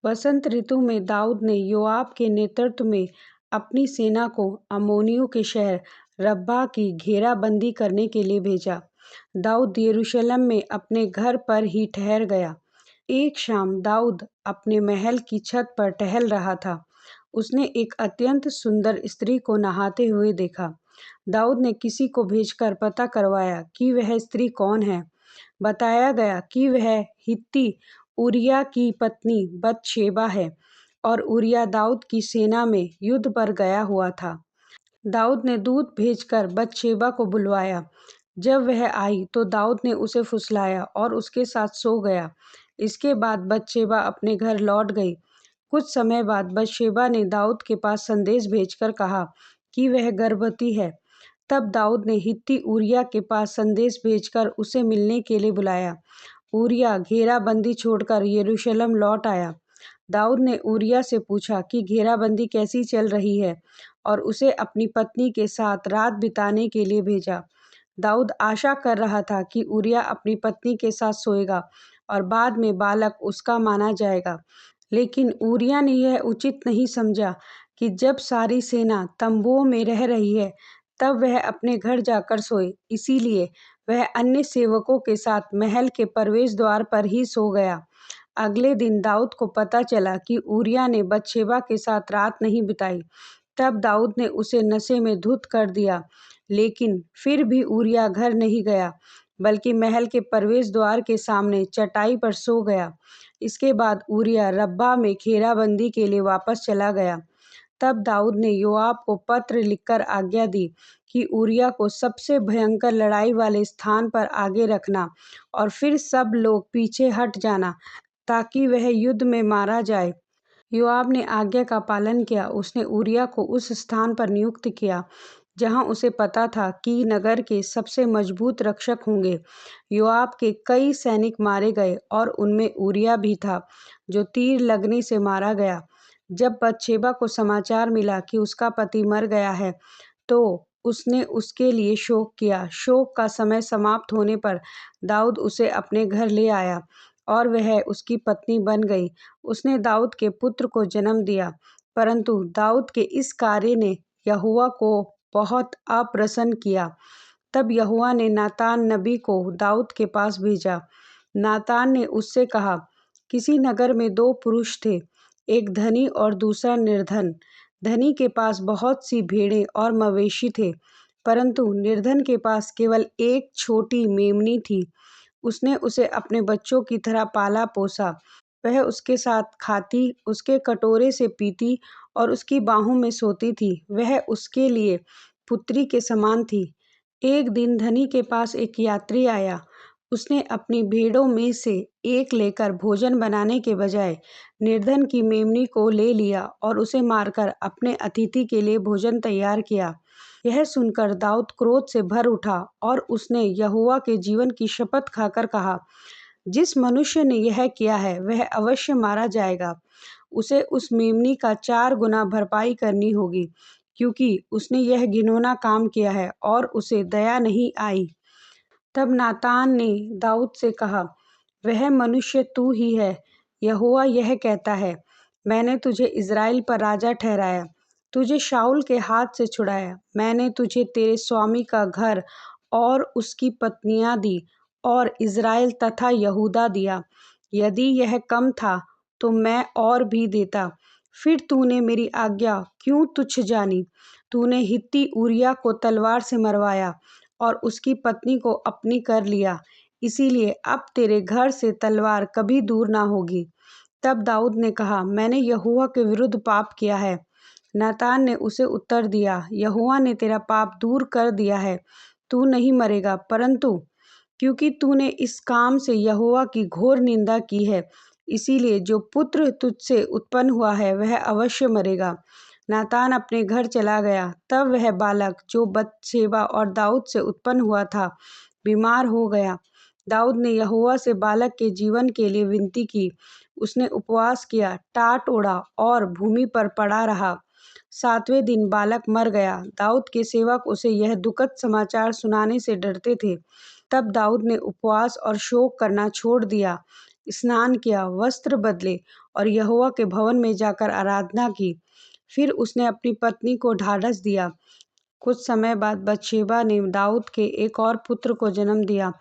वसंत ऋतु में दाऊद ने योआब के नेतृत्व में अपनी सेना को अम्मोनियों के शहर रब्बाह की घेराबंदी करने के लिए भेजा। दाऊद यरूशलेम में अपने घर पर ही ठहर गया। एक शाम दाऊद अपने महल की छत पर टहल रहा था। उसने एक अत्यंत सुंदर स्त्री को नहाते हुए देखा। दाऊद ने किसी को भेजकर पता करवाया कि वह स्त्री कौन है। बताया गया कि वह हित्ती उरिया की पत्नी बतशेबा है और उरिया दाऊद की सेना में युद्ध पर गया हुआ था। दाऊद ने दूत भेजकर बतशेबा को बुलवाया। जब वह आई तो दाऊद ने उसे फुसलाया और उसके साथ सो गया। इसके बाद बतशेबा अपने घर लौट गई। कुछ समय बाद बतशेबा ने दाऊद के पास संदेश भेजकर कहा कि वह गर्भवती है। तब दाऊद ने हित्ती उरिया के पास संदेश भेजकर उसे मिलने के लिए बुलाया। उरिया घेराबंदी छोड़कर यरूशलेम लौट आया। दाऊद ने उरिया से पूछा कि घेराबंदी कैसी चल रही है और उसे अपनी पत्नी के साथ रात बिताने के लिए भेजा। दाऊद आशा कर रहा था कि उरिया अपनी पत्नी के साथ सोएगा और बाद में बालक उसका माना जाएगा। लेकिन उरिया ने यह उचित नहीं समझा कि जब सारी सेना तंबुओं में रह रही है तब वह अपने घर जाकर सोए। इसीलिए वह अन्य सेवकों के साथ महल के प्रवेश द्वार पर ही सो गया। अगले दिन दाऊद को पता चला कि उरिया ने बतशेबा के साथ रात नहीं बिताई। तब दाऊद ने उसे नशे में धुत कर दिया, लेकिन फिर भी उरिया घर नहीं गया, बल्कि महल के प्रवेश द्वार के सामने चटाई पर सो गया। इसके बाद उरिया रब्बाह में घेराबंदी के लिए वापस चला गया। तब दाऊद ने योआब को पत्र लिखकर आज्ञा दी कि उरिया को सबसे भयंकर लड़ाई वाले स्थान पर आगे रखना और फिर सब लोग पीछे हट जाना, ताकि वह युद्ध में मारा जाए। योआब ने आज्ञा का पालन किया। उसने उरिया को उस स्थान पर नियुक्त किया जहां उसे पता था कि नगर के सबसे मजबूत रक्षक होंगे। योआब के कई सैनिक मारे गए और उनमें उरिया भी था, जो तीर लगने से मारा गया। जब बतशेबा को समाचार मिला कि उसका पति मर गया है, तो उसने उसके लिए शोक किया। शोक का समय समाप्त होने पर दाऊद उसे अपने घर ले आया और वह उसकी पत्नी बन गई। उसने दाऊद के पुत्र को जन्म दिया। परंतु दाऊद के इस कार्य ने यहोवा को बहुत अप्रसन्न किया। तब यहोवा ने नातान नबी को दाऊद के पास भेजा। नातान ने उससे कहा, किसी नगर में दो पुरुष थे, एक धनी और दूसरा निर्धन। धनी के पास बहुत सी भेड़ें और मवेशी थे, परंतु निर्धन के पास केवल एक छोटी मेमनी थी। उसने उसे अपने बच्चों की तरह पाला पोसा। वह उसके साथ खाती, उसके कटोरे से पीती और उसकी बाहों में सोती थी। वह उसके लिए पुत्री के समान थी। एक दिन धनी के पास एक यात्री आया। उसने अपनी भेड़ों में से एक लेकर भोजन बनाने के बजाय निर्धन की मेमनी को ले लिया और उसे मारकर अपने अतिथि के लिए भोजन तैयार किया। यह सुनकर दाऊद क्रोध से भर उठा और उसने यहोवा के जीवन की शपथ खाकर कहा, जिस मनुष्य ने यह किया है वह अवश्य मारा जाएगा। उसे उस मेमनी का 4 गुना भरपाई करनी होगी, क्योंकि उसने यह घिनौना काम किया है और उसे दया नहीं आई। तब नातान ने दाऊद से कहा, वह मनुष्य तू ही है। यहोवा यह कहता है, मैंने तुझे इज़राइल पर राजा ठहराया, तुझे शाऊल के हाथ से छुड़ाया। मैंने तुझे तेरे स्वामी का घर और उसकी पत्नियां दी और इज़राइल तथा यहूदा दिया। यदि यह कम था तो मैं और भी देता। फिर तूने मेरी आज्ञा क्यों तुच्छ जानी? तूने हित्ती उरिया को तलवार से मरवाया और उसकी पत्नी को अपनी कर लिया। इसीलिए अब तेरे घर से तलवार कभी दूर ना होगी। तब दाऊद ने कहा, मैंने यहोवा के विरुद्ध पाप किया है। नातान ने उसे उत्तर दिया, यहोवा ने तेरा पाप दूर कर दिया है। तू नहीं मरेगा, परंतु क्योंकि तूने इस काम से यहोवा की घोर निंदा की है, इसीलिए जो पुत्र तुझसे उत्पन्न हुआ है वह अवश्य मरेगा। नातान अपने घर चला गया। तब वह बालक जो बतशेबा और दाऊद से उत्पन्न हुआ था, बीमार हो गया। दाऊद ने यहोवा से बालक के जीवन के लिए विनती की। उसने उपवास किया, टाट ओढ़ा और भूमि पर पड़ा रहा। 7वें दिन बालक मर गया। दाऊद के सेवक उसे यह दुखद समाचार सुनाने से डरते थे। तब दाऊद ने उपवास और शोक करना छोड़ दिया, स्नान किया, वस्त्र बदले और यहोवा के भवन में जाकर आराधना की। फिर उसने अपनी पत्नी को ढाढ़स दिया। कुछ समय बाद बतशेबा ने दाऊद के एक और पुत्र को जन्म दिया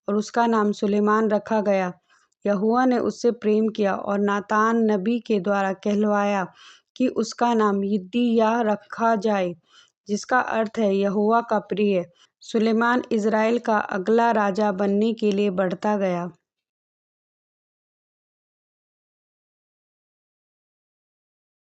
और उसका नाम सुलेमान रखा गया। यहोवा ने उससे प्रेम किया और नातान नबी के द्वारा कहलवाया कि उसका नाम यिद्दिय्याह रखा जाए, जिसका अर्थ है यहोवा का प्रिय। सुलेमान इज़राइल का अगला राजा बनने के लिए बढ़ता गया।